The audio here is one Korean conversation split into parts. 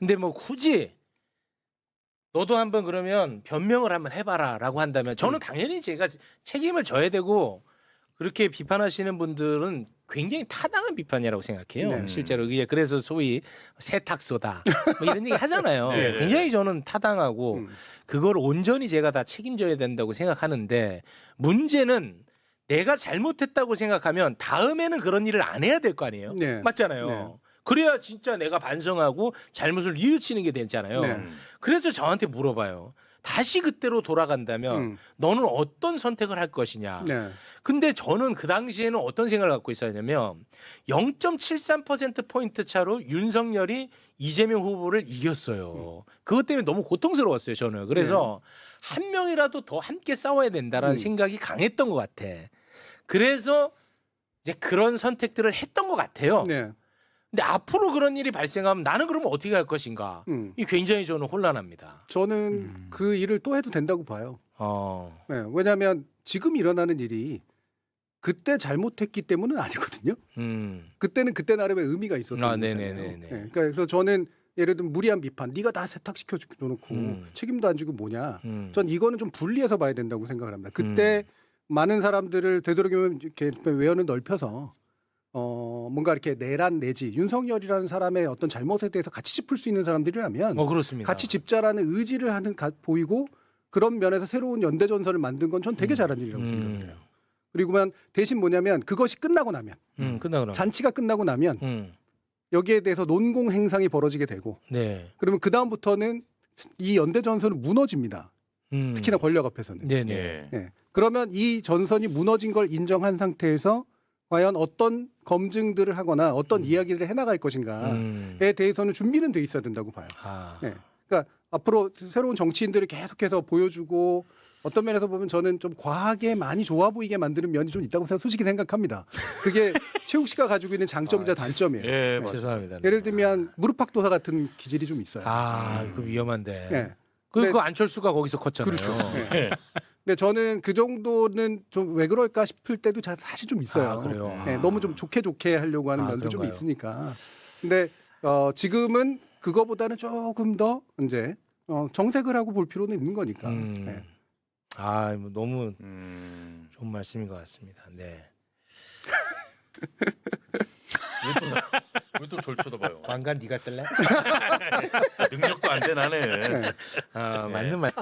근데 뭐 굳이 너도 한번 그러면 변명을 한번 해봐라라고 한다면 저는 당연히 제가 책임을 져야 되고 그렇게 비판하시는 분들은 굉장히 타당한 비판이라고 생각해요. 네. 실제로 이게 그래서 소위 세탁소다 뭐 이런 얘기 하잖아요. 네. 굉장히 저는 타당하고 그걸 온전히 제가 다 책임져야 된다고 생각하는데 문제는 내가 잘못했다고 생각하면 다음에는 그런 일을 안 해야 될 거 아니에요. 네. 맞잖아요. 네. 그래야 진짜 내가 반성하고 잘못을 뉘우치는 게 되잖아요. 네. 그래서 저한테 물어봐요. 다시 그때로 돌아간다면 너는 어떤 선택을 할 것이냐. 네. 근데 저는 그 당시에는 어떤 생각을 갖고 있었냐면 0.73%포인트 차로 윤석열이 이재명 후보를 이겼어요. 그것 때문에 너무 고통스러웠어요, 저는. 그래서 한 명이라도 더 함께 싸워야 된다라는 생각이 강했던 것 같아. 그래서 이제 그런 선택들을 했던 것 같아요. 네. 근데 앞으로 그런 일이 발생하면 나는 그러면 어떻게 할 것인가? 이 굉장히 저는 혼란합니다. 저는 그 일을 또 해도 된다고 봐요. 네, 왜냐하면 지금 일어나는 일이 그때 잘못했기 때문은 아니거든요. 그때는 그때 나름의 의미가 있었던 거잖아요. 네네네네. 네, 그래서 저는 예를 들면 무리한 비판, 네가 다 세탁시켜 줘놓고 책임도 안 지고 뭐냐. 전 이거는 좀 분리해서 봐야 된다고 생각을 합니다. 그때 많은 사람들을 되도록이면 이렇게 외연을 넓혀서 뭔가 이렇게 내란 내지 윤석열이라는 사람의 어떤 잘못에 대해서 같이 짚을 수 있는 사람들이라면 그렇습니다. 같이 짚자라는 의지를 보이고 그런 면에서 새로운 연대 전선을 만든 건 전 되게 잘한 일이라고 생각해요. 그리고만 대신 뭐냐면 그것이 끝나고 나면 끝나고 잔치가 끝나고 나면 여기에 대해서 논공 행상이 벌어지게 되고 그러면 그 다음부터는 이 연대 전선은 무너집니다. 특히나 권력 앞에서는. 네네. 네. 그러면 이 전선이 무너진 걸 인정한 상태에서 과연 어떤 검증들을 하거나 어떤 이야기를 해나갈 것인가에 대해서는 준비는 돼 있어야 된다고 봐요. 네. 그러니까 앞으로 새로운 정치인들을 계속해서 보여주고 어떤 면에서 보면 저는 좀 과하게 많이 좋아 보이게 만드는 면이 좀 있다고 솔직히 생각합니다. 그게 최욱 씨가 가지고 있는 장점이자 단점이에요. 예, 죄송합니다. 예를 들면 무릎팍도사 같은 기질이 좀 있어요. 그 위험한데. 네. 그 안철수가 거기서 컸잖아요. 그렇죠. 네. 근데 저는 그 정도는 좀 왜 그럴까 싶을 때도 사실 좀 있어요. 그래요? 네, 너무 좀 좋게 하려고 하는 면도 좀 그런가요? 있으니까. 근데 지금은 그거보다는 조금 더 이제 정색을 하고 볼 필요는 있는 거니까. 네. 뭐 너무 좋은 말씀인 것 같습니다. 네. 왜 또 절 쳐다봐요? 왕관 네가 쓸래? 능력도 안 되나네. 네. 맞는 말.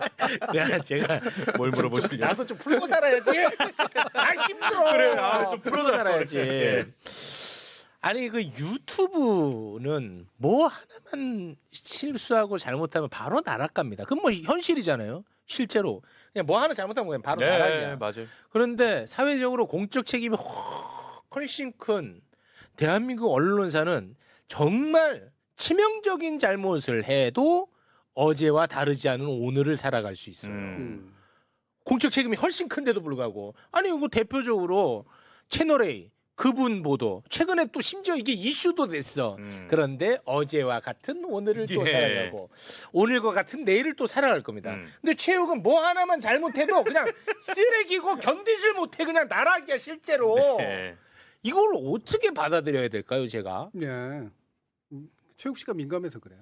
야, 제가 뭘 물어보시려고? 나도 좀 풀고 살아야지. 힘들어. 그래, 좀 풀고 살아야지. 아니 그 유튜브는 뭐 하나만 실수하고 잘못하면 바로 나락갑니다. 그건 뭐 현실이잖아요. 실제로 그냥 뭐 하나 잘못하면 그냥 바로 나락이야. 맞아요. 그런데 사회적으로 공적 책임이 훨씬 큰 대한민국 언론사는 정말 치명적인 잘못을 해도 어제와 다르지 않은 오늘을 살아갈 수 있어요. 공적 책임이 훨씬 큰데도 불구하고 아니 이거 대표적으로 채널A 그분 보도 최근에 또 심지어 이게 이슈도 됐어. 그런데 어제와 같은 오늘을 또 살아가고 오늘과 같은 내일을 또 살아갈 겁니다. 근데 최욱은 뭐 하나만 잘못해도 그냥 쓰레기고 견디질 못해 그냥 나락이야 실제로. 이걸 어떻게 받아들여야 될까요, 제가? 네. 최욱 씨가 민감해서 그래요.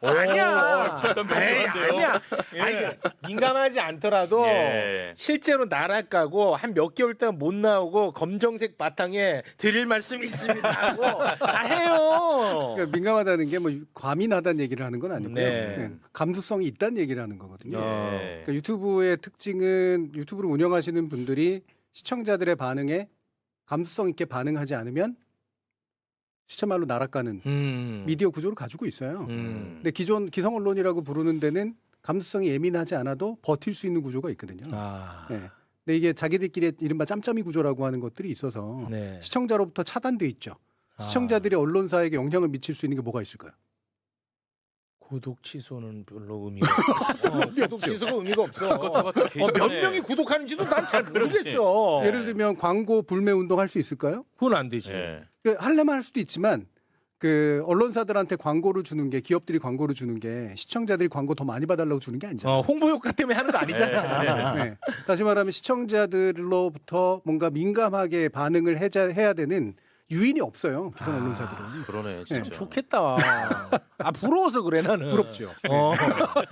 아니야. 아니야. 예. 아니, 민감하지 않더라도 실제로 나락가고 한 몇 개월 동안 못 나오고 검정색 바탕에 드릴 말씀이 있습니다 하고 다 해요. 그러니까 민감하다는 게 뭐 과민하다는 얘기를 하는 건 아니고요. 네. 감수성이 있다는 얘기를 하는 거거든요. 그러니까 유튜브의 특징은 유튜브를 운영하시는 분들이 시청자들의 반응에 감수성 있게 반응하지 않으면 시체말로 날아가는 미디어 구조를 가지고 있어요. 근데 기존 기성 언론이라고 부르는 데는 감수성이 예민하지 않아도 버틸 수 있는 구조가 있거든요. 네. 근데 이게 자기들끼리 이른바 짬짬이 구조라고 하는 것들이 있어서 시청자로부터 차단돼 있죠. 시청자들이 언론사에게 영향을 미칠 수 있는 게 뭐가 있을까요? 구독 취소는 별로 의미가 없어. 구독 취소가 의미가 없어. 몇 명이 구독하는지도 난 잘 모르겠어. 예를 들면 광고 불매 운동 할 수 있을까요? 그건 안 되지. 하려면 할 수도 있지만 그 언론사들한테 광고를 주는 게 기업들이 광고를 주는 게 시청자들이 광고 더 많이 봐달라고 주는 게 아니잖아요. 홍보 효과 때문에 하는 거 아니잖아. 네. 다시 말하면 시청자들로부터 뭔가 민감하게 반응을 해야 되는 유인이 없어요. 기성 아, 언론사들은. 그러네 참 진짜. 좋겠다. 아 부러워서 그래 나는. 부럽죠.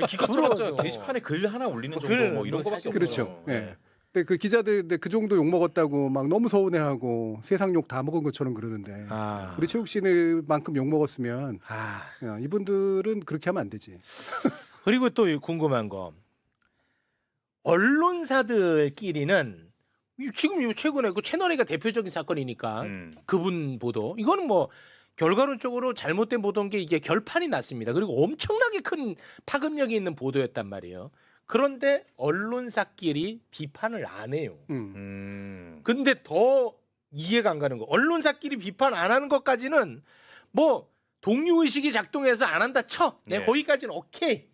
기껏 부러워서. 들어서 게시판에 글 하나 올리는 정도 글, 뭐 이런 뭐 거밖에 그렇죠. 없어요. 예. 근데 그 기자들 근데 그 정도 욕 먹었다고 막 너무 서운해하고 세상 욕 다 먹은 것처럼 그러는데 아, 우리 최욱 씨는만큼 욕 먹었으면 아 야, 이분들은 그렇게 하면 안 되지. 그리고 또 궁금한 거 언론사들끼리는 지금 최근에 그 채널A가 대표적인 사건이니까 그분 보도 이거는 뭐 결과론적으로 잘못된 보도인 게 이게 결판이 났습니다. 그리고 엄청나게 큰 파급력이 있는 보도였단 말이에요. 그런데 언론사끼리 비판을 안 해요. 근데 더 이해가 안 가는 거. 언론사끼리 비판 안 하는 것까지는 뭐 동료의식이 작동해서 안 한다 쳐. 네. 거기까지는 오케이.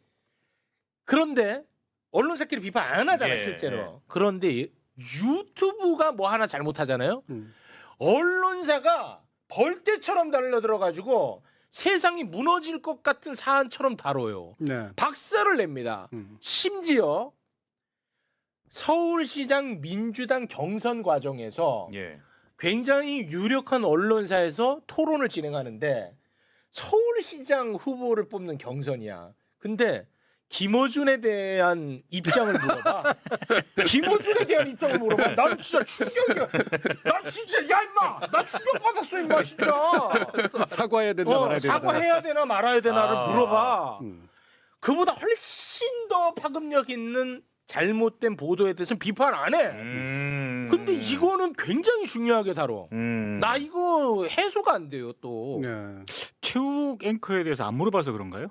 그런데 언론사끼리 비판 안 하잖아 예, 실제로. 예. 그런데 유튜브가 뭐 하나 잘못하잖아요. 음. 언론사가 벌떼처럼 달려들어가지고 세상이 무너질 것 같은 사안처럼 다뤄요. 네. 박살을 냅니다. 음. 심지어 서울시장 민주당 경선 과정에서 예. 굉장히 유력한 언론사에서 토론을 진행하는데 서울시장 후보를 뽑는 경선이야. 근데 김어준에 대한 입장을 물어봐. 김어준에 대한 입장을 물어봐. 난 진짜 충격이야. 난 진짜 야 임마. 나 충격받았어 임마 진짜. 사과해야 된다 말아야 된다. 사과해야 되나 말아야 되나를 아. 물어봐. 음. 그보다 훨씬 더 파급력 있는 잘못된 보도에 대해서 비판 안 해. 근데 이거는 굉장히 중요하게 다뤄. 나 이거 해소가 안 돼요 또. 네. 최욱 앵커에 대해서 안 물어봐서 그런가요?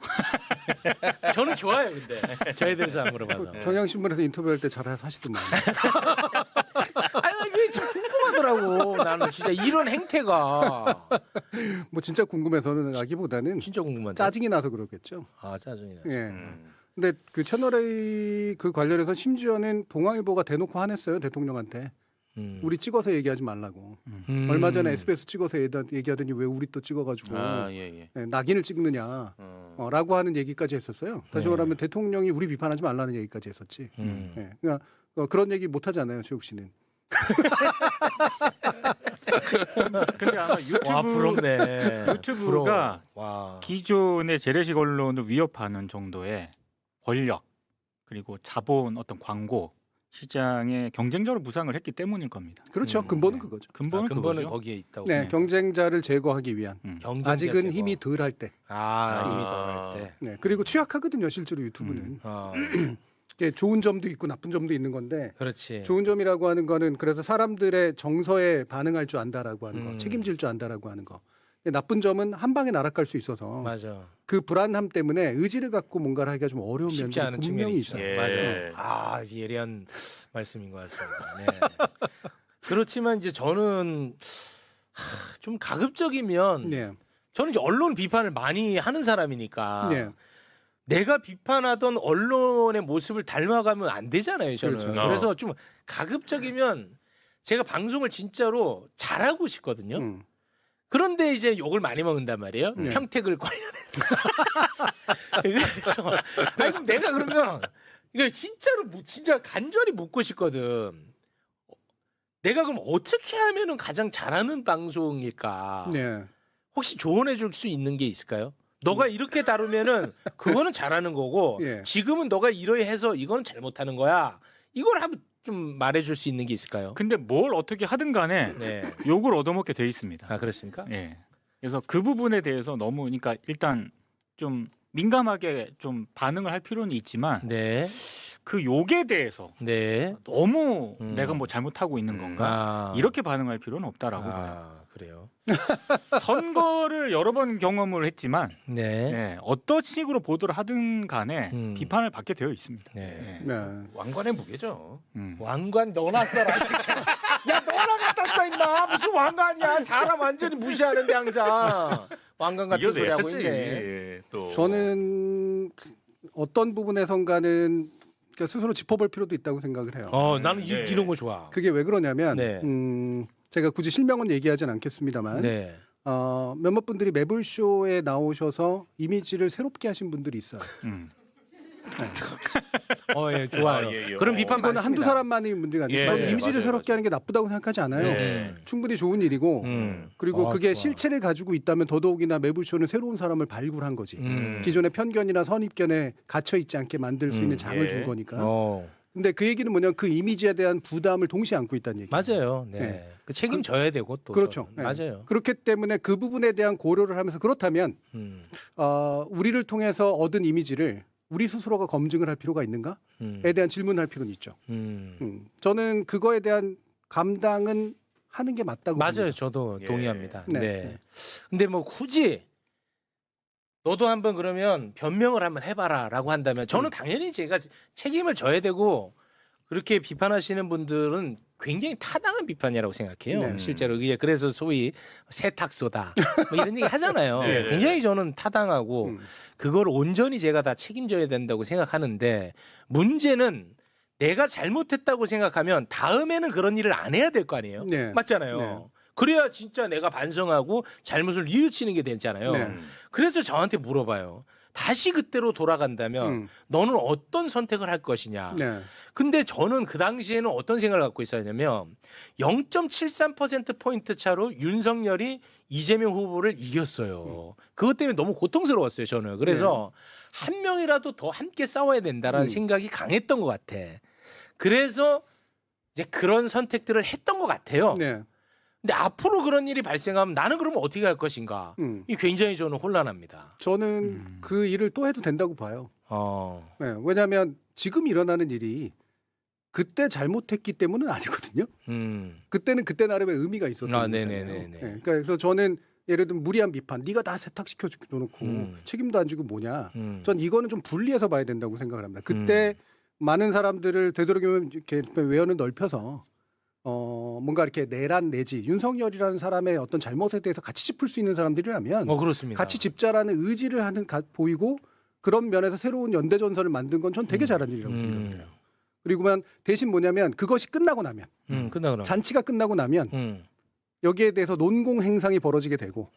저는 좋아요 근데 저에 대해서 안 물어봐서. 경향신문에서 인터뷰할 때 잘해서 하시더만. 아니 이게 참 궁금하더라고. 나는 진짜 이런 행태가 뭐 진짜 궁금해서는 하기보다는 진짜 궁금한데. 짜증이 나서 그러겠죠. 아 짜증이 나. 예. 근데 그 채널A 그 관련해서 심지어는 동아일보가 대놓고 화냈어요 대통령한테. 우리 찍어서 얘기하지 말라고. 얼마 전에 SBS 찍어서 얘기하더니 왜 우리 또 찍어가지고 예. 예, 낙인을 찍느냐 라고 하는 얘기까지 했었어요. 다시 네. 말하면 대통령이 우리 비판하지 말라는 얘기까지 했었지. 예, 그러니까 그런 얘기 못 하잖아요, 최욱 씨는. 근데 아마 와 부럽네. 유튜브가 와. 기존의 재래식 언론을 위협하는 정도의 권력 그리고 자본 어떤 광고 시장에 경쟁자로 부상을 했기 때문일 겁니다. 그렇죠. 근본은 그거죠. 근본은 근본은 그거죠. 거기에 있다고. 네, 경쟁자를 제거하기 위한. 경쟁자 아직은 제거. 힘이 덜할 때. 힘이 덜할 때. 네, 그리고 취약하거든요, 실제로 유튜브는. 어, 이게 좋은 점도 있고 나쁜 점도 있는 건데 그렇지. 좋은 점이라고 하는 거는 그래서 사람들의 정서에 반응할 줄 안다라고 하는 거, 책임질 줄 안다라고 하는 거. 나쁜 점은 한 방에 날아갈 수 있어서 맞아. 그 불안함 때문에 의지를 갖고 뭔가를 하기가 좀 어려운 쉽지 면들이 않은 분명히 측면이 있어요. 예. 맞아요. 아 예리한 말씀인 것 같습니다. 네. 그렇지만 이제 저는 좀 가급적이면 네. 저는 이제 언론 비판을 많이 하는 사람이니까 네. 내가 비판하던 언론의 모습을 닮아가면 안 되잖아요. 저는. 그렇죠. 그래서 좀 가급적이면 제가 방송을 진짜로 잘하고 싶거든요. 그런데 이제 욕을 많이 먹는단 말이에요. 네. 평택을 관련해서. 그래서 아니 그럼 내가 그러면 이거 진짜로 진짜 간절히 묻고 싶거든. 내가 그럼 어떻게 하면은 가장 잘하는 방송일까? 네. 혹시 조언해 줄 수 있는 게 있을까요? 너가 이렇게 다루면은 그거는 잘하는 거고 예. 지금은 너가 이러해 해서 이거는 잘못하는 거야. 이걸 한번 좀 말해 줄 수 있는 게 있을까요? 근데 뭘 어떻게 하든 간에 네. 욕을 얻어먹게 돼 있습니다. 아 그렇습니까? 예. 그래서 그 부분에 대해서 너무 그러니까 일단 좀 민감하게 좀 반응을 할 필요는 있지만 네. 그 욕에 대해서 네. 너무 음. 내가 뭐 잘못하고 있는 건가 이렇게 반응할 필요는 없다라고 봐요. 그래요. 선거를 여러 번 경험을 했지만 네. 예, 어떤 식으로 보도를 하든 간에 비판을 받게 되어 있습니다. 네. 예. 네. 왕관의 무게죠. 왕관 너나 써라. 야 너나 갖다 써 임마. 무슨 왕관이야. 사람 완전히 무시하는데 항상 왕관 같은 소리 하고 있네. 예, 또 저는 어떤 부분에선가는 그러니까 스스로 짚어볼 필요도 있다고 생각을 해요. 나는 네. 이런 거 좋아. 그게 왜 그러냐면 네. 제가 굳이 실명은 얘기하진 않겠습니다만 네. 몇몇 분들이 매불쇼에 나오셔서 이미지를 새롭게 하신 분들이 있어요. 예, 좋아요. 아, 예, 예. 그런 비판 이거는 많습니다. 한두 사람만의 문제가 아니고 예, 저는 예, 이미지를 맞아요, 새롭게 하는 게 나쁘다고 생각하지 않아요. 예. 충분히 좋은 일이고 그리고 그게 좋아. 실체를 가지고 있다면 더더욱이나 매부쇼는 새로운 사람을 발굴한 거지. 기존의 편견이나 선입견에 갇혀 있지 않게 만들 수 있는 장을 예. 준 거니까. 어, 근데 그 얘기는 뭐냐면 그 이미지에 대한 부담을 동시에 안고 있다는 얘기예요. 맞아요. 네. 네. 그 책임져야 되고 또 그렇죠. 저는. 맞아요. 그렇기 때문에 그 부분에 대한 고려를 하면서 그렇다면 우리를 통해서 얻은 이미지를 우리 스스로가 검증을 할 필요가 있는가에 대한 질문을 할 필요는 있죠. 저는 그거에 대한 감당은 하는 게 맞다고 맞아요. 봅니다. 저도 예. 동의합니다. 네. 네. 근데 뭐 굳이 너도 한번 그러면 변명을 한번 해봐라라고 한다면 저는 당연히 제가 책임을 져야 되고 그렇게 비판하시는 분들은 굉장히 타당한 비판이라고 생각해요. 네. 실제로 이게 그래서 소위 세탁소다 뭐 이런 얘기 하잖아요. 네. 굉장히 저는 타당하고 그걸 온전히 제가 다 책임져야 된다고 생각하는데 문제는 내가 잘못했다고 생각하면 다음에는 그런 일을 안 해야 될 거 아니에요. 네. 맞잖아요. 네. 그래야 진짜 내가 반성하고 잘못을 뉘우치는 게 되잖아요. 네. 그래서 저한테 물어봐요. 다시 그때로 돌아간다면 너는 어떤 선택을 할 것이냐. 네. 근데 저는 그 당시에는 어떤 생각을 갖고 있었냐면 0.73%포인트 차로 윤석열이 이재명 후보를 이겼어요. 그것 때문에 너무 고통스러웠어요, 저는. 그래서 한 명이라도 더 함께 싸워야 된다라는 생각이 강했던 것 같아. 그래서 이제 그런 선택들을 했던 것 같아요. 네. 근데 앞으로 그런 일이 발생하면 나는 그러면 어떻게 할 것인가? 이 굉장히 저는 혼란합니다. 저는 그 일을 또 해도 된다고 봐요. 네. 왜냐하면 지금 일어나는 일이 그때 잘못했기 때문은 아니거든요. 그때는 그때 나름의 의미가 있었던 거잖아요. 네네네. 네. 그래서 저는 예를 들면 무리한 비판, 네가 다 세탁시켜 놓고 책임도 안 지고 뭐냐. 전 이거는 좀 분리해서 봐야 된다고 생각을 합니다. 그때 많은 사람들을 되도록이면 이렇게 외연을 넓혀서 뭔가 이렇게 내란 내지 윤석열이라는 사람의 어떤 잘못에 대해서 같이 짚을 수 있는 사람들이라면 그렇습니다. 같이 짚자라는 의지를 보이고 그런 면에서 새로운 연대 전선을 만든 건 전 되게 잘한 일이라고 생각해요. 그리고만 대신 뭐냐면 그것이 끝나고 나면 끝나고 잔치가 끝나고 나면 여기에 대해서 논공 행상이 벌어지게 되고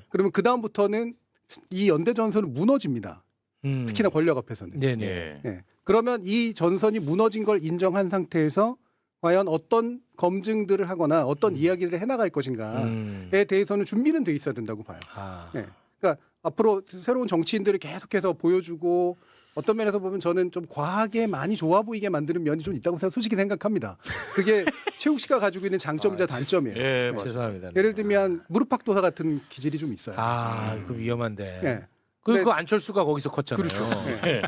그러면 그 다음부터는 이 연대 전선은 무너집니다. 특히나 권력 앞에서는. 네네. 네. 그러면 이 전선이 무너진 걸 인정한 상태에서 과연 어떤 검증들을 하거나 어떤 이야기를 해나갈 것인가에 대해서는 준비는 돼 있어야 된다고 봐요. 네. 그러니까 앞으로 새로운 정치인들을 계속해서 보여주고 어떤 면에서 보면 저는 좀 과하게 많이 좋아 보이게 만드는 면이 좀 있다고 솔직히 생각합니다. 그게 최욱 씨가 가지고 있는 장점이자 단점이에요. 예, 네. 죄송합니다. 예를 들면 무릎팍도사 같은 기질이 좀 있어요. 그 위험한데. 네. 그 안철수가 거기서 컸잖아요. 그렇죠. 네.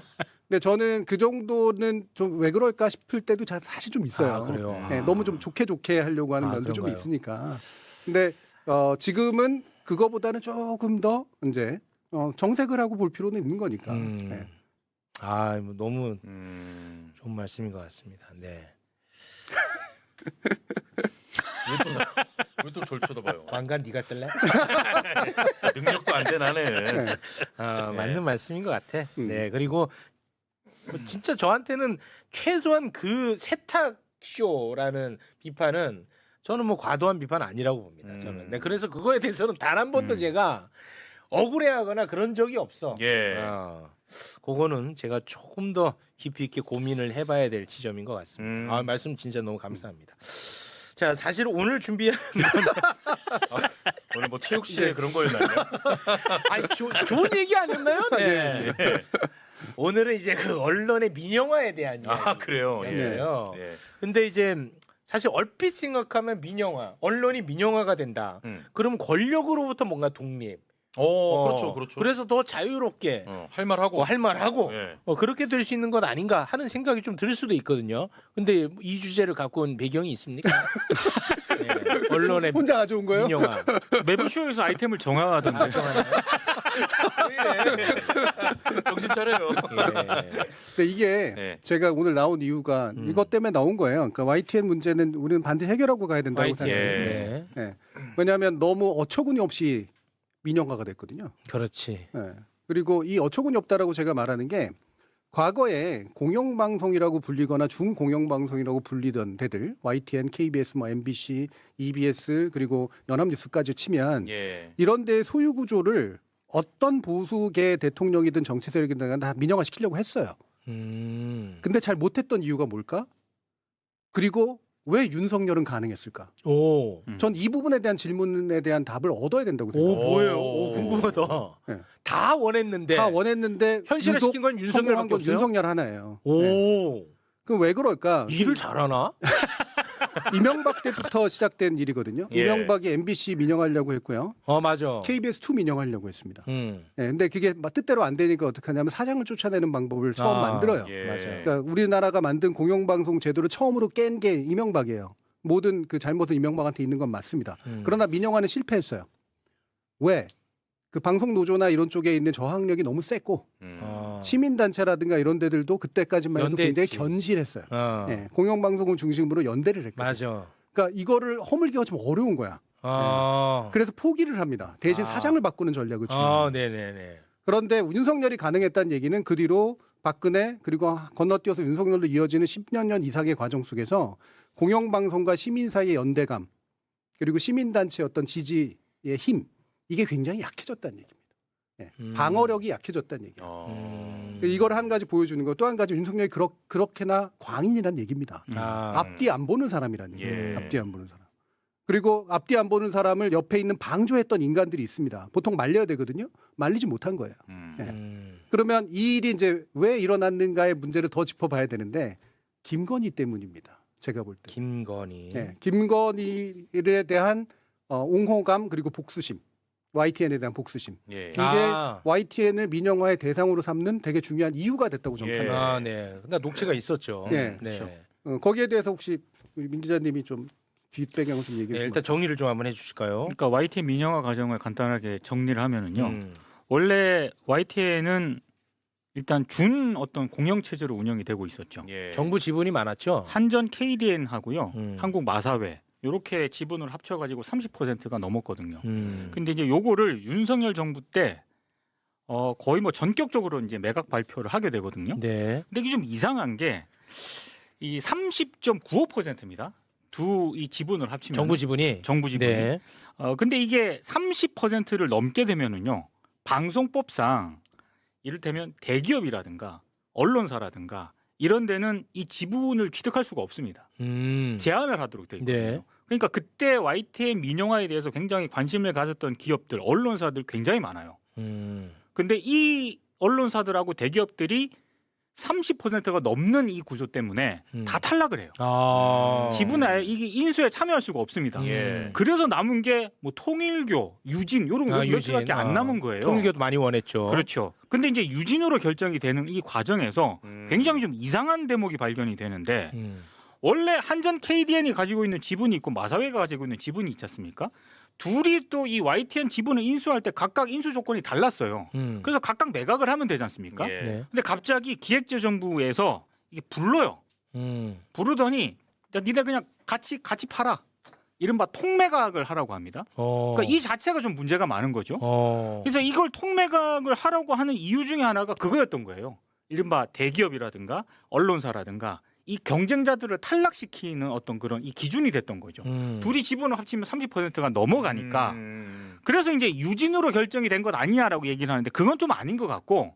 근데 저는 그 정도는 좀 왜 그럴까 싶을 때도 사실 좀 있어요. 그래요. 네, 너무 좀 좋게 하려고 하는 면도 좀 그런가요? 있으니까. 근데 지금은 그거보다는 조금 더 이제 정색을 하고 볼 필요는 있는 거니까. 네. 뭐 너무 좋은 말씀인 것 같습니다. 네. 왜 또 절 쳐다봐요? 왕관 네가 쓸래? 능력도 안 되나네. 네. 맞는 말씀인 것 같아. 네. 그리고 뭐 진짜 저한테는 최소한 그 세탁 쇼라는 비판은 저는 뭐 과도한 비판 아니라고 봅니다. 저는. 네. 그래서 그거에 대해서는 단 한 번도 제가 억울해하거나 그런 적이 없어. 예. 그거는 제가 조금 더 깊이 있게 고민을 해봐야 될 지점인 것 같습니다. 말씀 진짜 너무 감사합니다. 자, 사실 오늘 준비한 오늘 뭐 최욱 씨의 그런 거였나요? 좋은 얘기 아니었나요? 네. 오늘은 이제 그 언론의 민영화에 대한 이야기. 그래요. 했어요. 예. 근데 이제 사실 얼핏 생각하면 민영화, 언론이 민영화가 된다. 그럼 권력으로부터 뭔가 독립. 그렇죠. 그래서 더 자유롭게 할 말하고 할 말하고 예. 그렇게 될 수 있는 것 아닌가 하는 생각이 좀 들 수도 있거든요. 근데 이 주제를 갖고 온 배경이 있습니까? 네. 언론의 혼자 가져온 거예요? 민영화. 매부쇼에서 아이템을 정하던데. 정신 차려요. 근데 이게 제가 오늘 나온 이유가 이것 때문에 나온 거예요. 그러니까 YTN 문제는 우리는 반드시 해결하고 가야 된다고 YTN. 생각해요. 네. 왜냐하면 너무 어처구니 없이 민영화가 됐거든요. 그렇지. 네. 그리고 이 어처구니 없다라고 제가 말하는 게 과거에 공영방송이라고 불리거나 중공영방송이라고 불리던 데들 YTN, KBS, MBC, EBS 그리고 연합뉴스까지 치면 이런 데의 소유 구조를 어떤 보수계 대통령이든 정치 세력이든 다 민영화시키려고 했어요. 근데 잘 못했던 이유가 뭘까? 그리고 왜 윤석열은 가능했을까? 오. 전 이 부분에 대한 질문에 대한 답을 얻어야 된다고 오, 생각해요. 뭐예요? 오, 궁금하다. 네. 다 원했는데. 다 원했는데 현실화시킨 건 성공한 윤석열밖에 건 없어요? 윤석열 하나예요. 오. 네. 그럼 왜 그럴까? 일을 잘하나? 이명박 때부터 시작된 일이거든요. 예. 이명박이 MBC 민영하려고 했고요. 맞아. KBS2 민영하려고 했습니다. 근데 그게 막 뜻대로 안 되니까 어떻게 하냐면 사장을 쫓아내는 방법을 처음 만들어요. 예. 맞아요. 그러니까 우리나라가 만든 공영방송 제도를 처음으로 깬 게 이명박이에요. 모든 그 잘못은 이명박한테 있는 건 맞습니다. 그러나 민영화는 실패했어요. 왜? 그 방송 노조나 이런 쪽에 있는 저항력이 너무 셌고 시민단체라든가 이런 데들도 그때까지만 해도 굉장히 연대했지. 견실했어요. 어. 예, 공영방송을 중심으로 연대를 했거든요. 맞아. 그러니까 이거를 허물기가 좀 어려운 거야. 그래서 포기를 합니다. 대신 사장을 바꾸는 전략을 취해요. 네네네. 그런데 윤석열이 가능했다는 얘기는 그 뒤로 박근혜 그리고 건너뛰어서 윤석열로 이어지는 10년 이상의 과정 속에서 공영방송과 시민 사이의 연대감 그리고 시민단체의 어떤 지지의 힘 이게 굉장히 약해졌다는 얘기입니다. 예, 방어력이 약해졌다는 얘기예요. 이걸 한 가지 보여주는 거 또 한 가지 윤석열이 그렇게나 광인이란 얘기입니다. 앞뒤 안 보는 사람이라는 얘기예요. 예. 앞뒤 안 보는 사람. 그리고 앞뒤 안 보는 사람을 옆에 있는 방조했던 인간들이 있습니다. 보통 말려야 되거든요. 말리지 못한 거예요. 그러면 이 일이 이제 왜 일어났는가의 문제를 더 짚어봐야 되는데 김건희 때문입니다. 제가 볼 때. 김건희. 네, 김건희에 대한 옹호감 그리고 복수심. YTN에 대한 복수심. 예. 이게 YTN을 민영화의 대상으로 삼는 되게 중요한 이유가 됐다고 저는 예. 판단합니다. 네. 근데 녹취가 있었죠. 네. 거기에 대해서 혹시 우리 민 기자님이 좀 뒷배경을 좀 얘기해 네, 주시면 일단 정리를 좀 한번 해주실까요? 그러니까 YTN 민영화 과정을 간단하게 정리를 하면은요. 음. 원래 YTN은 일단 준 어떤 공영 체제로 운영이 되고 있었죠. 예. 정부 지분이 많았죠. 한전 KDN 하고요, 음. 한국 마사회 이렇게 지분을 합쳐가지고 30%가 넘었거든요. 음. 근데 이제 요거를 윤석열 정부 때 거의 뭐 전격적으로 이제 매각 발표를 하게 되거든요. 네. 근데 이게 좀 이상한 게 이 30.95%입니다. 두 이 지분을 합치면 정부 지분이. 정부 지분이. 네. 근데 이게 30%를 넘게 되면은요, 방송법상 이를테면 대기업이라든가 언론사라든가 이런 데는 이 지분을 취득할 수가 없습니다. 제한을 하도록 돼 있거든요. 네. 그러니까 그때 YTN 민영화에 대해서 굉장히 관심을 가졌던 기업들, 언론사들 굉장히 많아요. 근데 이 언론사들하고 대기업들이 30%가 넘는 이 구조 때문에 다 탈락을 해요. 지분에 이게 인수에 참여할 수가 없습니다. 예. 그래서 남은 게 뭐 통일교, 유진 이런 몇 가지밖에 안 남은 거예요. 통일교도 많이 원했죠. 그렇죠. 근데 이제 유진으로 결정이 되는 이 과정에서 굉장히 좀 이상한 대목이 발견이 되는데 원래 한전 KDN이 가지고 있는 지분이 있고 마사회가 가지고 있는 지분이 있지 않습니까? 둘이 또 이 YTN 지분을 인수할 때 각각 인수 조건이 달랐어요. 그래서 각각 매각을 하면 되지 않습니까? 예. 네. 근데 갑자기 기획재정부에서 이게 불러요. 부르더니 야, 니네 그냥 같이 팔아. 이른바 통매각을 하라고 합니다. 그러니까 이 자체가 좀 문제가 많은 거죠. 그래서 이걸 통매각을 하라고 하는 이유 중에 하나가 그거였던 거예요. 이른바 대기업이라든가 언론사라든가 이 경쟁자들을 탈락시키는 어떤 그런 이 기준이 됐던 거죠. 둘이 지분을 합치면 30%가 넘어가니까 그래서 이제 유진으로 결정이 된 것 아니냐라고 얘기를 하는데 그건 좀 아닌 것 같고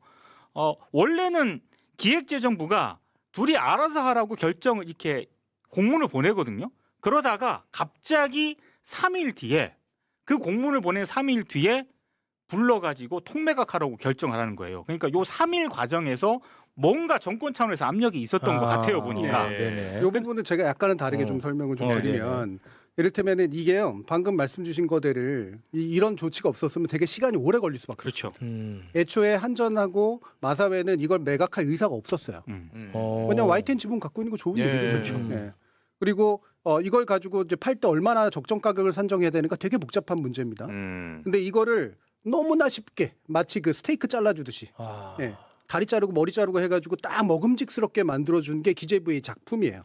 원래는 기획재정부가 둘이 알아서 하라고 결정을 이렇게 공문을 보내거든요. 그러다가 갑자기 3일 뒤에 그 공문을 보낸 3일 뒤에 불러가지고 통매각하라고 결정하라는 거예요. 그러니까 요 3일 과정에서 뭔가 정권 차원에서 압력이 있었던 것 같아요 보니까. 네네. 이 부분은 제가 약간은 다르게 좀 설명을 좀 드리면 이를테면은 이게요 방금 말씀 주신 거대를 이런 조치가 없었으면 되게 시간이 오래 걸릴 수밖에 그렇죠. 애초에 한전하고 마사회는 이걸 매각할 의사가 없었어요. 왜냐면 YTN 지분 갖고 있는 거 좋은 얘기죠. 그렇죠. 예. 그리고 이걸 가지고 이제 팔 때 얼마나 적정 가격을 산정해야 되는가 되게 복잡한 문제입니다. 근데 이거를 너무나 쉽게 마치 그 스테이크 잘라주듯이 예. 다리 자르고 머리 자르고 해가지고 딱 먹음직스럽게 만들어준 게 기재부의 작품이에요.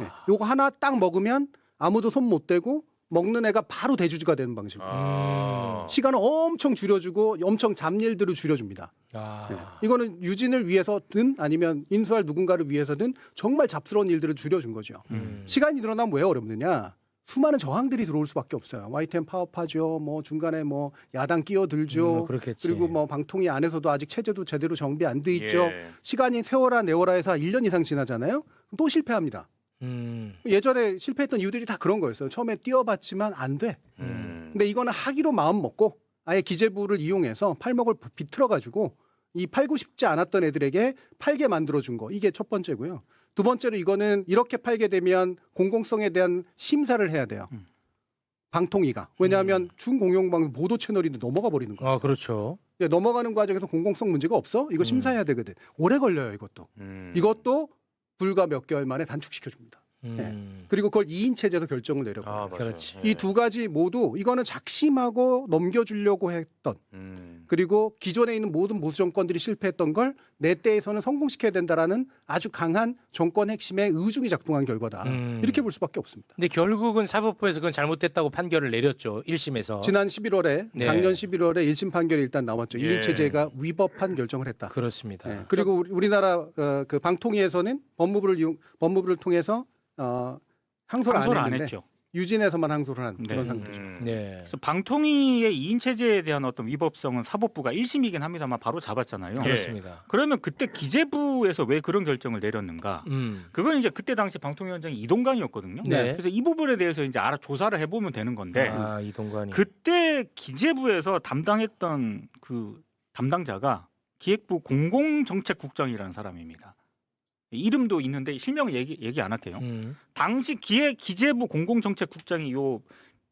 예. 요거 하나 딱 먹으면 아무도 손 못 대고 먹는 애가 바로 대주주가 되는 방식으로 시간을 엄청 줄여주고 엄청 잡일들을 줄여줍니다. 예. 이거는 유진을 위해서든 아니면 인수할 누군가를 위해서든 정말 잡스러운 일들을 줄여준 거죠. 시간이 늘어나면 왜 어렵느냐? 수많은 저항들이 들어올 수밖에 없어요. YTN 파업하죠. 뭐 중간에 뭐 야당 끼어들죠. 그렇겠지. 그리고 뭐 방통위 안에서도 아직 체제도 제대로 정비 안 돼 있죠. 예. 시간이 세월아 내월아 해서 1년 이상 지나잖아요. 그럼 또 실패합니다. 예전에 실패했던 이유들이 다 그런 거였어요. 처음에 뛰어봤지만 안 돼. 근데 이거는 하기로 마음 먹고 아예 기재부를 이용해서 팔목을 비틀어 가지고 이 팔고 싶지 않았던 애들에게 팔게 만들어준 거. 이게 첫 번째고요. 두 번째로 이거는 이렇게 팔게 되면 공공성에 대한 심사를 해야 돼요. 방통위가. 왜냐하면 중공영방 보도 채널인데 넘어가 버리는 거예요. 아, 그렇죠. 넘어가는 과정에서 공공성 문제가 없어? 이거 심사해야 되거든. 오래 걸려요, 이것도. 이것도 불과 몇 개월 만에 단축시켜줍니다. 그리고 그걸 2인 체제에서 결정을 내려고. 아, 맞아요. 그렇지. 이 두 가지 모두 이거는 작심하고 넘겨주려고 했던 그리고 기존에 있는 모든 보수 정권들이 실패했던 걸 내 때에서는 성공시켜야 된다라는 아주 강한 정권 핵심의 의중이 작동한 결과다. 이렇게 볼 수밖에 없습니다. 근데 결국은 사법부에서 그건 잘못됐다고 판결을 내렸죠. 1심에서. 지난 11월에 네. 작년 11월에 1심 판결이 일단 나왔죠. 예. 2인 체제가 위법한 결정을 했다. 그렇습니다. 네. 그리고 우리나라 그 방통위에서는 법무부를 통해서 항소를 항소를 안 안 했는데 했죠. 유진에서만 항소를 한 네. 그런 상태죠. 네. 그래서 방통위의 2인 체제에 대한 어떤 위법성은 사법부가 1심이긴 합니다만 바로 잡았잖아요. 예. 그렇습니다. 그러면 그때 기재부에서 왜 그런 결정을 내렸는가? 그건 이제 그때 당시 방통위원장이 이동관이었거든요. 네. 그래서 이 부분에 대해서 이제 알아 조사를 해보면 되는 건데 아, 이동관이. 그때 기재부에서 담당했던 그 담당자가 기획부 공공정책국장이라는 사람입니다. 이름도 있는데 실명 얘기 안 할게요. 당시 기재부 공공정책국장이 요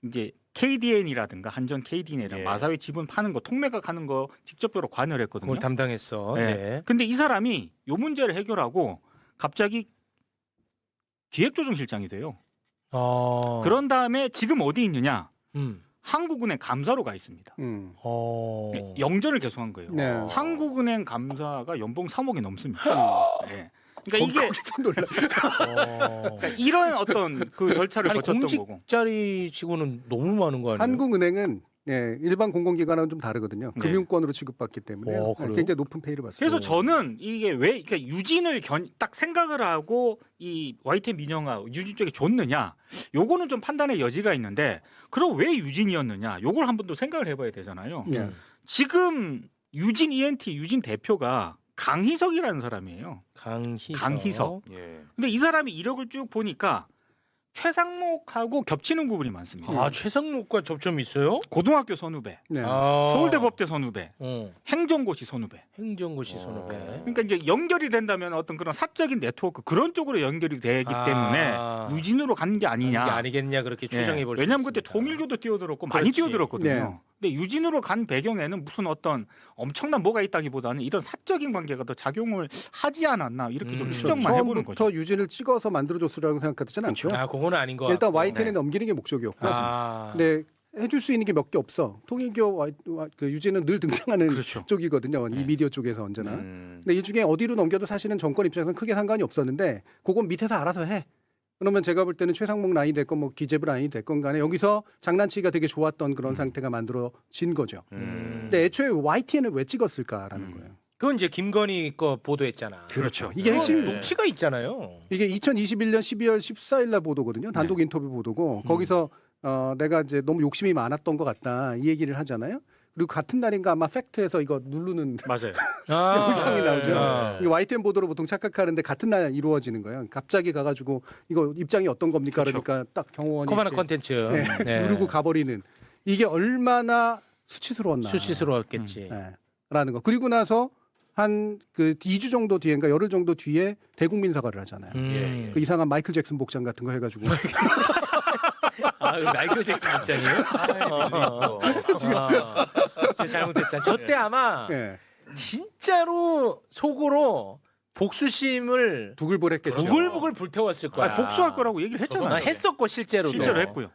이제 KDN이라든가 한전 KDN이랑 예. 마사회 지분 파는 거 통매각 하는 거 직접적으로 관여를 했거든요. 그걸 담당했어. 네. 네. 근데 이 사람이 요 문제를 해결하고 갑자기 기획조정실장이 돼요. 그런 다음에 지금 어디 있느냐? 한국은행 감사로 가 있습니다. 영전을 계속한 거예요. 네. 한국은행 감사가 연봉 3억이 넘습니다. 네. 그러니까 이게 그러니까 이런 어떤 그 절차를 아니, 거쳤던 거고. 공직자리 치고는 너무 많은 거 아니에요? 한국은행은 일반 공공기관하고는 좀 다르거든요. 네. 금융권으로 취급받기 때문에 그래요? 굉장히 높은 페이를 받습니다. 그래서 저는 이게 왜 그러니까 유진을 딱 생각을 하고 이 YTN 민영아 유진 쪽에 줬느냐? 요거는 좀 판단의 여지가 있는데 그럼 왜 유진이었느냐? 요걸 한 번 더 생각을 해봐야 되잖아요. 예. 지금 유진 ENT 유진 대표가 강희석이라는 사람이에요. 강희석. 예. 근데 이 사람이 이력을 쭉 보니까 최상목하고 겹치는 부분이 많습니다. 아, 최상목과 접점이 있어요? 고등학교 선후배, 네. 아. 서울대 법대 선후배, 어. 행정고시 선후배. 행정고시 선후배. 그러니까 이제 연결이 된다면 어떤 그런 사적인 네트워크 그런 쪽으로 연결이 되기 때문에 유진으로 가는 게 아니냐. 이게 아니겠냐 그렇게 추정해 볼 수 있습니다. 왜냐하면 그때 통일교도 뛰어들었고 많이 그렇지. 뛰어들었거든요. 네. 근데 유진으로 간 배경에는 무슨 어떤 엄청난 뭐가 있다기보다는 이런 사적인 관계가 더 작용을 하지 않았나 이렇게 좀 추정만 해보는 거죠. 처음부터 유진을 찍어서 만들어줬으라고 생각하지는 않고요. 아, 그거는 아닌 거 일단 같고. YTN에 넘기는 게 목적이었고. 아. 근데 해줄 수 있는 게 몇 개 없어. 통일교 그 유진은 늘 등장하는 그렇죠. 쪽이거든요. 네. 이 미디어 쪽에서 언제나. 근데 이 중에 어디로 넘겨도 사실은 정권 입장에서는 크게 상관이 없었는데 그건 밑에서 알아서 해. 그러면 제가 볼 때는 최상목 라인이 됐건 뭐 기재부 라인이 됐건 간에 여기서 장난치기가 되게 좋았던 그런 상태가 만들어진 거죠. 근데 애초에 YTN을 왜 찍었을까라는 거예요. 그건 이제 김건희 거 보도했잖아. 그렇죠. 이게 핵심 녹취가 있잖아요. 이게 2021년 12월 14일 날 보도거든요. 단독 인터뷰 보도고 거기서 내가 이제 너무 욕심이 많았던 것 같다 이 얘기를 하잖아요. 그리고 같은 날인가 아마 팩트에서 이거 누르는 맞아요. 영상이 나오죠. 아. 이 YTN 보도로 보통 착각하는데 같은 날 이루어지는 거예요. 갑자기 가가지고 이거 입장이 어떤 겁니까? 그렇죠. 그러니까 딱 경호원이 코바나 이렇게 컨텐츠. 네. 누르고 가버리는 이게 얼마나 수치스러웠나. 수치스러웠겠지. 네. 라는 거. 그리고 나서 한 그 2주 정도 뒤인가 열흘 정도 뒤에 대국민 사과를 하잖아요. 예. 그 이상한 마이클 잭슨 복장 같은 거 해가지고 아, 마이클 잭슨 복장이에요? 제가 잘못했잖아. 저때 아마 예. 진짜로 속으로 복수심을 부글부글했겠죠. 부글부글 불태웠을 거야. 아니, 복수할 거라고 얘기를 했잖아요. 했었고 실제로도. 실제로 했고요.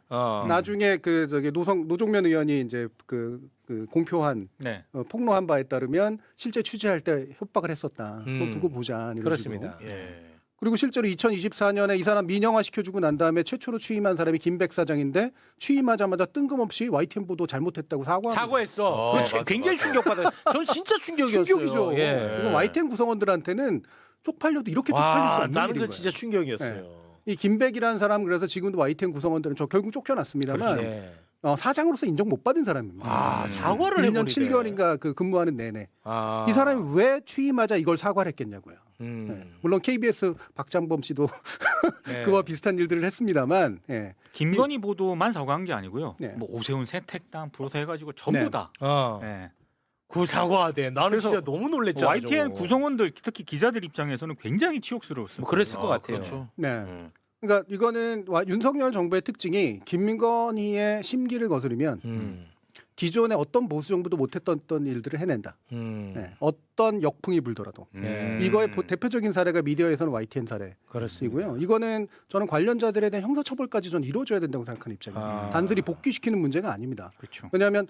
나중에 그 저기 노종면 의원이 이제 그 공표한 네. 폭로한 바에 따르면 실제 취재할 때 협박을 했었다. 그거 두고 보자. 이런 그렇습니다. 식으로. 예. 그리고 실제로 2024년에 이 사람 민영화 시켜주고 난 다음에 최초로 취임한 사람이 김백 사장인데 취임하자마자 뜬금없이 YTN 보도 잘못했다고 사과했어. 맞아, 그거 굉장히 맞아. 충격받아. 전 진짜 충격이었어요. 충격이죠. 예. 이거 YTN 구성원들한테는 쪽팔려도 이렇게 쪽팔릴 수 와, 없는 나는 일인 그 거예요. 진짜 충격이었어요. 이 김백이라는 사람 그래서 지금도 YTN 구성원들은 저 결국 쫓겨났습니다만 그렇지. 사장으로서 인정 못 받은 사람입니다. 아, 사과를 1년 해버리네. 7개월인가 그 근무하는 내내. 아. 이 사람이 왜 취임하자 이걸 사과를 했겠냐고요. 네. 물론 KBS 박장범 씨도 네. 그와 비슷한 일들을 했습니다만 예. 김건희 보도만 사과한 게 아니고요. 네. 뭐 오세훈 세택당 부로서 해가지고 전부 네. 다. 어. 예. 그 사과하대. 나는 그래서 진짜 너무 놀랬잖아. YTN 저거. 구성원들 특히 기자들 입장에서는 굉장히 치욕스러웠어요. 뭐 그랬을 것 같아요. 그렇죠. 네. 그러니까 이거는 윤석열 정부의 특징이 김건희의 심기를 거스르면 기존의 어떤 보수 정부도 못했던 어떤 일들을 해낸다. 네. 어떤 역풍이 불더라도. 이거의 대표적인 사례가 미디어에서는 YTN 그렇습니다. 사례이고요. 이거는 저는 관련자들에 대한 형사처벌까지 전 이루어져야 된다고 생각하는 입장입니다. 아. 단순히 복귀시키는 문제가 아닙니다. 그렇죠. 왜냐하면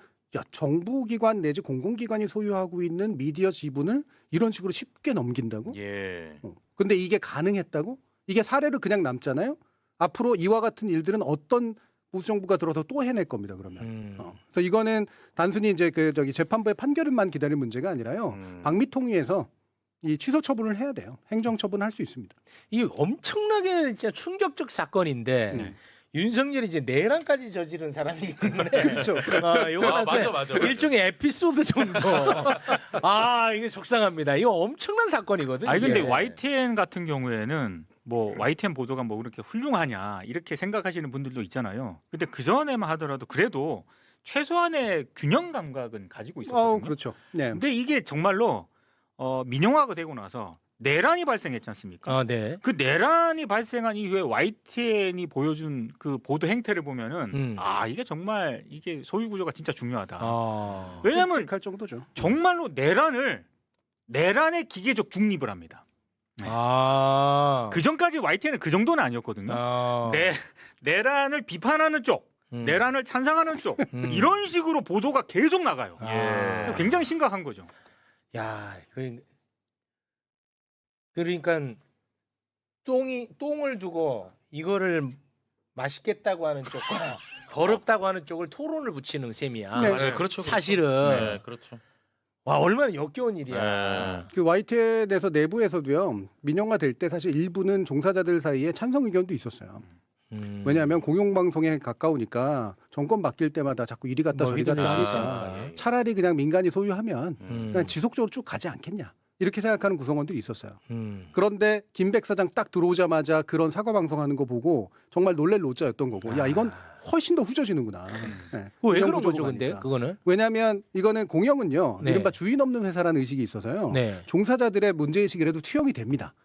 정부기관 내지 공공기관이 소유하고 있는 미디어 지분을 이런 식으로 쉽게 넘긴다고? 예. 근데 이게 가능했다고? 이게 사례로 그냥 남잖아요. 앞으로 이와 같은 일들은 어떤 보수 정부가 들어서 또 해낼 겁니다. 그러면. 그래서 이거는 단순히 이제 재판부의 판결만 기다릴 문제가 아니라요. 방미통위에서 이 취소 처분을 해야 돼요. 행정 처분할 수 있습니다. 이게 엄청나게 진짜 충격적 사건인데 네. 윤석열이 이제 내란까지 저지른 사람이기 때문에 그렇죠. 요거는 맞아. 일종의 에피소드 정도. 아, 이게 속상합니다. 이거 엄청난 사건이거든요. 아니 근데 이게. YTN 같은 경우에는 뭐 YTN 보도가 뭐 그렇게 훌륭하냐 이렇게 생각하시는 분들도 있잖아요. 근데 그 전에만 하더라도 그래도 최소한의 균형 감각은 가지고 있었거든요. 그렇죠. 네. 근데 이게 정말로 민영화가 되고 나서 내란이 발생했지 않습니까? 네. 그 내란이 발생한 이후에 YTN이 보여준 그 보도 행태를 보면은 이게 정말 이게 소유 구조가 진짜 중요하다. 왜냐하면 끔찍할 정도죠. 정말로 내란의 기계적 중립을 합니다. 네. 그 전까지 YTN은 그 정도는 아니었거든요. 내란을 비판하는 쪽, 내란을 찬성하는 쪽 이런 식으로 보도가 계속 나가요. 예. 굉장히 심각한 거죠. 야, 그러니까 똥을 두고 이거를 맛있겠다고 하는 쪽과 더럽다고 하는 쪽을 토론을 붙이는 셈이야. 네. 네, 그렇죠. 사실은 네, 그렇죠. 와, 얼마나 역겨운 일이야. 네. 그 YTN에서 내부에서도요. 민영화 될 때 사실 일부는 종사자들 사이에 찬성 의견도 있었어요. 왜냐하면 공영방송에 가까우니까 정권 바뀔 때마다 자꾸 이리 갔다 뭐 저리 갔다 휘둘릴 수 하니까 있으니까. 차라리 그냥 민간이 소유하면 그냥 음. 지속적으로 쭉 가지 않겠냐 이렇게 생각하는 구성원들이 있었어요. 음. 그런데 김백 사장 딱 들어오자마자 그런 사과 방송하는 거 보고 정말 놀랄 노자였던 거고 야 이건 훨씬 더 후져지는구나. 네. 왜 공영 그런 거죠, 구조가 근데 아니라. 그거는? 왜냐하면 이거는 공영은요 네. 이른바 주인 없는 회사라는 의식이 있어서요. 네. 종사자들의 문제의식이라도 투영이 됩니다.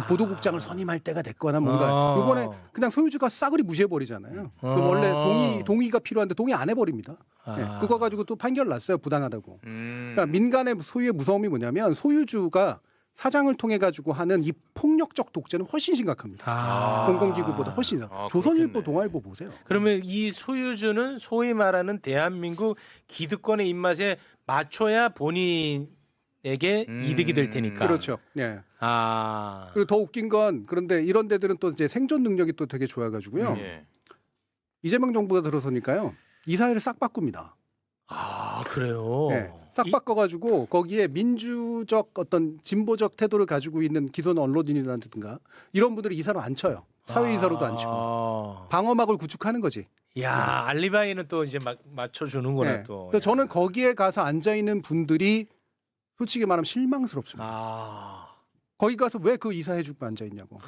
보도국장을 선임할 때가 됐거나 뭔가 이번에 그냥 소유주가 싸그리 무시해버리잖아요. 그 원래 동의가 필요한데 동의 안 해버립니다. 네, 그거 가지고 또 판결 났어요. 부당하다고. 그러니까 민간의 소유의 무서움이 뭐냐면 소유주가 사장을 통해 가지고 하는 이 폭력적 독재는 훨씬 심각합니다. 공공기구보다 훨씬. 조선일보, 그렇겠네. 동아일보 보세요. 그러면 이 소유주는 소위 말하는 대한민국 기득권의 입맛에 맞춰야 본인에게 이득이 될 테니까. 그렇죠. 네. 아. 그리고 더 웃긴 건 그런데 이런 데들은 또 이제 생존 능력이 또 되게 좋아가지고요. 예. 이재명 정부가 들어서니까요. 이사회를 싹 바꿉니다. 아, 그래요. 네, 싹 바꿔가지고 거기에 민주적 어떤 진보적 태도를 가지고 있는 기존 언론인이라든가 이런 분들을 이사로 안 쳐요. 사회이사로도 안 치고 방어막을 구축하는 거지. 야, 알리바이는 또 이제 맞춰주는구나 네. 또. 그래서 저는 거기에 가서 앉아 있는 분들이 솔직히 말하면 실망스럽습니다. 거기 가서 왜 그 이사해주고 앉아 있냐고.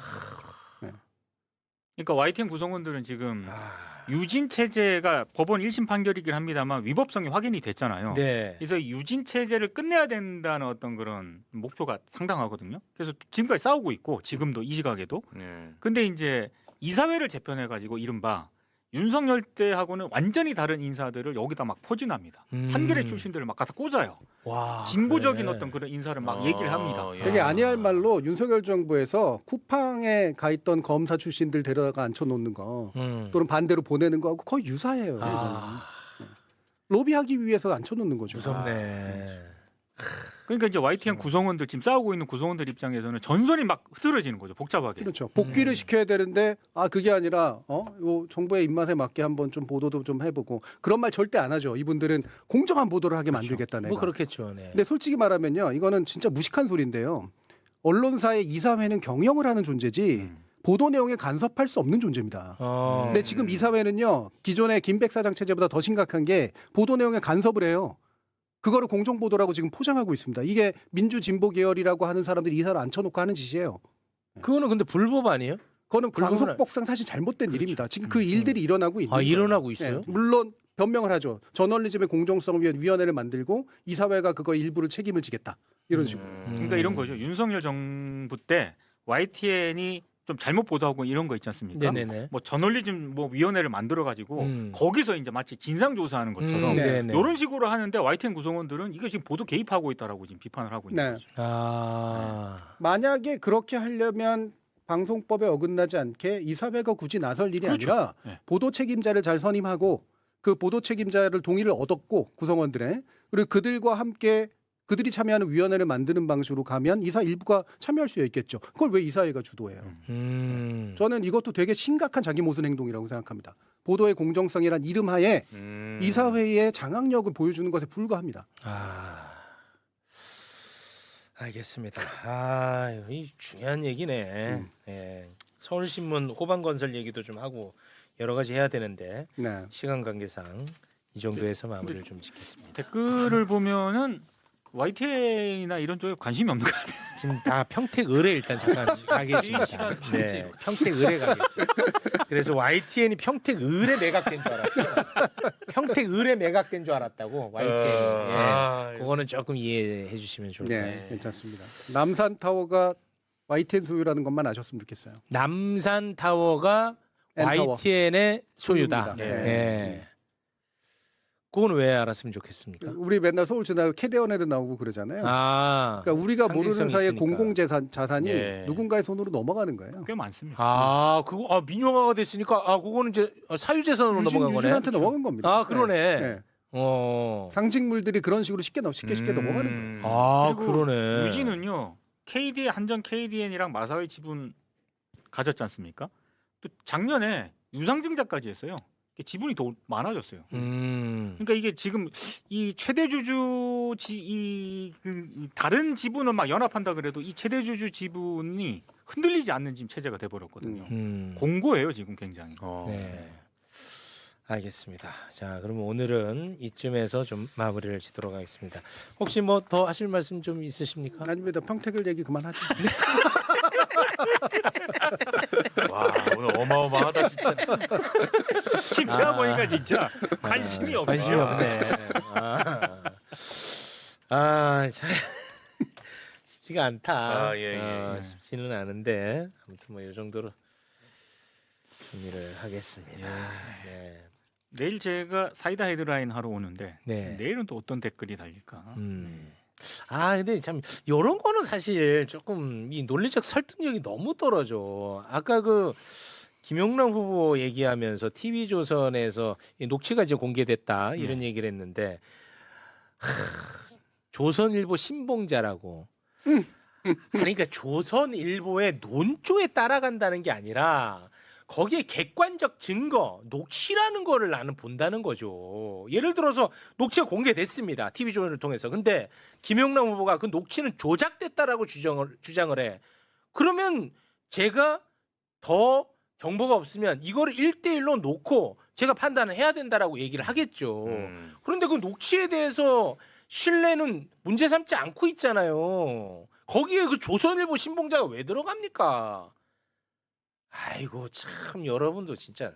그러니까 YTN 구성원들은 지금 유진 체제가 법원 1심 판결이긴 합니다만 위법성이 확인이 됐잖아요. 네. 그래서 이 유진 체제를 끝내야 된다는 어떤 그런 목표가 상당하거든요. 그래서 지금까지 싸우고 있고 지금도 이 시각에도. 예. 근데 이제 이사회를 재편해 가지고 이른바 윤석열 때하고는 완전히 다른 인사들을 여기다 막 포진합니다. 한겨레 출신들을 막 갖다 꽂아요. 와, 진보적인 그래. 어떤 그런 인사를 막 얘기를 합니다. 예. 되게 아니할 말로 윤석열 정부에서 쿠팡에 가 있던 검사 출신들 데려다가 앉혀놓는 거 또는 반대로 보내는 거하고 거의 유사해요. 아, 로비하기 위해서 앉혀놓는 거죠. 무섭네. 그러니까 이제 YTN 구성원들 지금 싸우고 있는 구성원들 입장에서는 전선이 막 흐트러지는 거죠. 복잡하게. 그렇죠. 복귀를 시켜야 되는데 그게 아니라 요 정부의 입맛에 맞게 한번 좀 보도도 좀 해보고 그런 말 절대 안 하죠. 이분들은 공정한 보도를 하게 만들겠다 내가. 뭐 그렇겠죠. 네. 근데 솔직히 말하면요, 이거는 진짜 무식한 소리인데요. 언론사의 이사회는 경영을 하는 존재지 보도 내용에 간섭할 수 없는 존재입니다. 근데 지금 이사회는요, 기존의 김백사장 체제보다 더 심각한 게 보도 내용에 간섭을 해요. 그거를 공정보도라고 지금 포장하고 있습니다. 이게 민주진보 계열이라고 하는 사람들이 이사를 앉혀놓고 하는 짓이에요. 그거는 근데 불법 아니에요? 그거는 불법은 광속법상 사실 잘못된 일입니다. 지금 그 일들이 일어나고 있는 거예요. 일어나고 있어요? 물론 변명을 하죠. 저널리즘의 공정성을 위한 위원회를 만들고 이사회가 그거 일부를 책임을 지겠다. 이런 식으로. 그러니까 이런 거죠. 윤석열 정부 때 YTN이 좀 잘못 보도하고 이런 거 있지 않습니까? 네네네. 뭐 저널리즘 뭐 위원회를 만들어 가지고 거기서 이제 마치 진상 조사하는 것처럼 네네. 이런 식으로 하는데 YTN 구성원들은 이거 지금 보도 개입하고 있다라고 지금 비판을 하고 있는 네. 거죠. 만약에 그렇게 하려면 방송법에 어긋나지 않게 이사회가 굳이 나설 일이 그렇죠. 아니라 네. 보도 책임자를 잘 선임하고 그 보도 책임자를 동의를 얻었고 구성원들의 그리고 그들과 함께 그들이 참여하는 위원회를 만드는 방식으로 가면 이사 일부가 참여할 수 있겠죠. 그걸 왜 이사회가 주도해요? 저는 이것도 되게 심각한 자기 모순 행동이라고 생각합니다. 보도의 공정성이란 이름하에 이사회의 장악력을 보여주는 것에 불과합니다. 알겠습니다. 이 중요한 얘기네. 예. 서울신문 호반건설 얘기도 좀 하고 여러 가지 해야 되는데 네. 시간 관계상 이 정도에서 마무리를 좀 짓겠습니다. 댓글을 보면은 YTN이나 이런 쪽에 관심이 없는 것 같아요. 지금 다 평택을에 일단 잠깐 가겠습니다. 네, 평택을에 가겠습니다. 그래서 YTN이 평택을에 매각된 줄 알았어요. 평택을에 매각된 줄 알았다고 YTN. 그거는 조금 이해해 주시면 좋을 것 네, 같습니다. 괜찮습니다. 남산타워가 YTN 소유라는 것만 아셨으면 좋겠어요. 남산타워가 N타워. YTN의 소유다. 소유입니다. 예. 네. 그건 왜 알았으면 좋겠습니까? 우리 맨날 서울 지나고 캐대원에도 나오고 그러잖아요. 그러니까 우리가 모르는 상징성이 사이에 있으니까. 공공자산이 예. 누군가의 손으로 넘어가는 거예요. 꽤 많습니다. 그거 민영화가 됐으니까 그거는 이제 사유재산으로 넘어간 거네. 유진한테 넘어간 겁니다. 그러네. 네. 어. 상징물들이 그런 식으로 쉽게 넘어가는 거예요. 그리고 그러네. 유진은요. 한전 KDN이랑 마사회 지분 가졌지 않습니까? 또 작년에 유상증자까지 했어요. 지분이 더 많아졌어요. 그러니까 이게 지금 이 최대주주 다른 지분을 막 연합한다 그래도 이 최대주주 지분이 흔들리지 않는 지금 체제가 돼버렸거든요. 공고해요 지금 굉장히. 네. 알겠습니다. 자, 그러면 오늘은 이쯤에서 좀 마무리를 짓도록 하겠습니다. 혹시 뭐 더 하실 말씀 좀 있으십니까? 아닙니다. 평택을 얘기 그만하죠. 와 오늘 어마어마하다 진짜. 집회하 보니까 진짜 관심이 없네. 관심이 없네. 참 쉽지가 않다. 예. 쉽지는 않은데 아무튼 뭐 이 정도로 준비를 하겠습니다. 네. 내일 제가 사이다 헤드라인 하러 오는데 네. 내일은 또 어떤 댓글이 달릴까? 근데 참 이런 거는 사실 조금 이 논리적 설득력이 너무 떨어져. 아까 그 김용남 후보 얘기하면서 TV조선에서 이 녹취가 이제 공개됐다 이런 얘기를 했는데 조선일보 신봉자라고. 그러니까 조선일보의 논조에 따라간다는 게 아니라 거기에 객관적 증거, 녹취라는 거를 나는 본다는 거죠. 예를 들어서 녹취가 공개됐습니다. TV조선을 통해서. 근데 김용남 후보가 그 녹취는 조작됐다라고 주장을 해. 그러면 제가 더 정보가 없으면 이거를 1대1로 놓고 제가 판단을 해야 된다라고 얘기를 하겠죠. 그런데 그 녹취에 대해서 신뢰는 문제 삼지 않고 있잖아요. 거기에 그 조선일보 신봉자가 왜 들어갑니까? 아이고 참 여러분도 진짜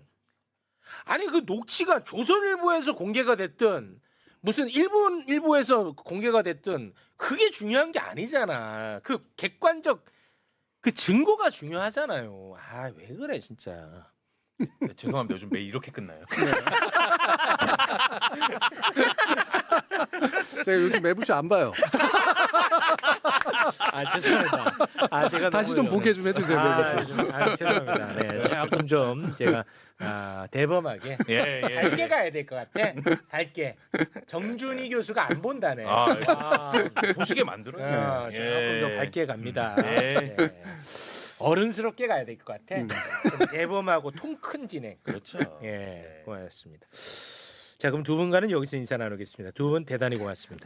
아니 그 녹취가 조선일보에서 공개가 됐든 무슨 일부에서 공개가 됐든 그게 중요한 게 아니잖아. 그 객관적 그 증거가 중요하잖아요. 왜 그래 진짜. 죄송합니다. 요즘 매일 이렇게 끝나요. 제가 요즘 매부쇼 안 봐요. 죄송합니다. 제가 다시 좀 보게 좀 해주세요. 죄송합니다. 네, 조금 좀 제가 대범하게 밝게 가야 될 것 같아. 밝게. 정준희 교수가 안 본다네. 보시게 만들어요. 조금 더 밝게 갑니다. 네. 네. 어른스럽게 가야 될 것 같아. 좀 대범하고 통 큰 진행. 그렇죠. 고맙습니다. 자, 그럼 두 분과는 여기서 인사 나누겠습니다. 두 분 대단히 고맙습니다.